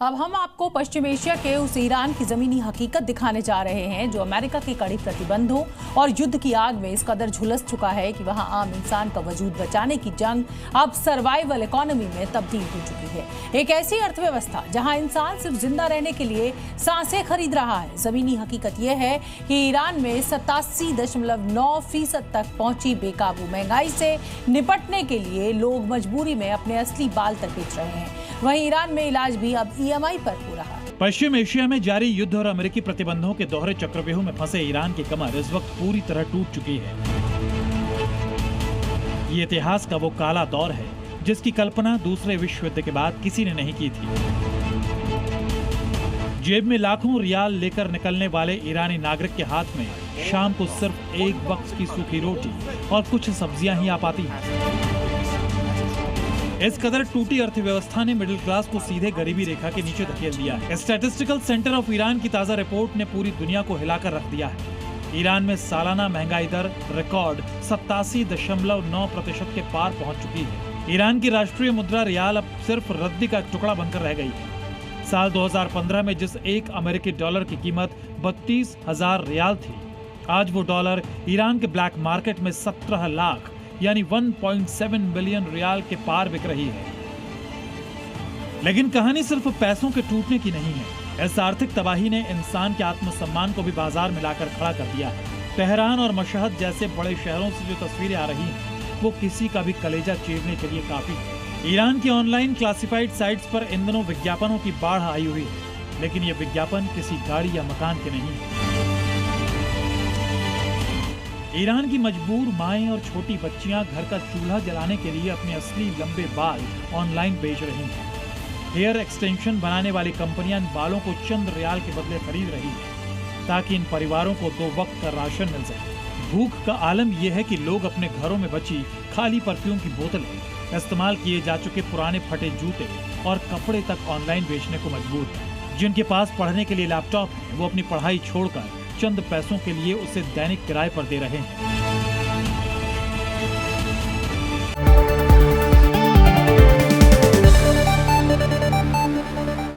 अब हम आपको पश्चिम एशिया के उस ईरान की जमीनी हकीकत दिखाने जा रहे हैं जो अमेरिका के कड़े प्रतिबंधों और युद्ध की आग में इस कदर झुलस चुका है कि वहां आम इंसान का वजूद बचाने की जंग अब सर्वाइवल इकोनॉमी में तब्दील हो चुकी है। एक ऐसी अर्थव्यवस्था जहां इंसान सिर्फ जिंदा रहने के लिए सांसें खरीद रहा है। जमीनी हकीकत यह है कि ईरान में 87.9% तक पहुंची बेकाबू महंगाई से निपटने के लिए लोग मजबूरी में अपने असली बाल तक बेच रहे हैं। वहीं ईरान में इलाज भी अब EMI पर हो रहा है। पश्चिम एशिया में जारी युद्ध और अमेरिकी प्रतिबंधों के दोहरे चक्रव्यूह में फंसे ईरान की कमर इस वक्त पूरी तरह टूट चुकी है। ये इतिहास का वो काला दौर है जिसकी कल्पना दूसरे विश्व युद्ध के बाद किसी ने नहीं की थी। जेब में लाखों रियाल लेकर निकलने वाले ईरानी नागरिक के हाथ में शाम को सिर्फ एक वक्त की सूखी रोटी और कुछ सब्जियां ही आ पाती हैं। इस कदर टूटी अर्थव्यवस्था ने मिडिल क्लास को सीधे गरीबी रेखा के नीचे धकेल दिया है। स्टैटिस्टिकल सेंटर ऑफ ईरान की ताजा रिपोर्ट ने पूरी दुनिया को हिलाकर रख दिया है। ईरान में सालाना महंगाई दर रिकॉर्ड 87.9% के पार पहुंच चुकी है। ईरान की राष्ट्रीय मुद्रा रियाल अब सिर्फ रद्दी का टुकड़ा बनकर रह गई है। साल 2015 में जिस एक अमेरिकी डॉलर की कीमत 32,000 रियाल थी, आज वो डॉलर ईरान के ब्लैक मार्केट में 17 लाख यानी 1.7 बिलियन रियाल के पार बिक रही है। लेकिन कहानी सिर्फ पैसों के टूटने की नहीं है। इस आर्थिक तबाही ने इंसान के आत्मसम्मान को भी बाजार में लाकर खड़ा कर दिया है। तेहरान और मशहद जैसे बड़े शहरों से जो तस्वीरें आ रही हैं, वो किसी का भी कलेजा चीरने के लिए काफी है। ईरान की ऑनलाइन क्लासिफाइड साइट्स पर इन दिनों विज्ञापनों की बाढ़ आई हुई है, लेकिन ये विज्ञापन किसी गाड़ी या मकान के नहीं है। ईरान की मजबूर माएं और छोटी बच्चियां घर का चूल्हा जलाने के लिए अपने असली लंबे बाल ऑनलाइन बेच रही हैं। हेयर एक्सटेंशन बनाने वाली कंपनियां इन बालों को चंद रियाल के बदले खरीद रही हैं, ताकि इन परिवारों को 2 वक्त का राशन मिल सके। भूख का आलम यह है कि लोग अपने घरों में बची खाली परफ्यूम की बोतलें, इस्तेमाल किए जा चुके पुराने फटे जूते और कपड़े तक ऑनलाइन बेचने को मजबूर हैं। जिनके पास पढ़ने के लिए लैपटॉप है, वो अपनी पढ़ाई छोड़कर चंद पैसों के लिए उसे दैनिक किराए पर दे रहे हैं।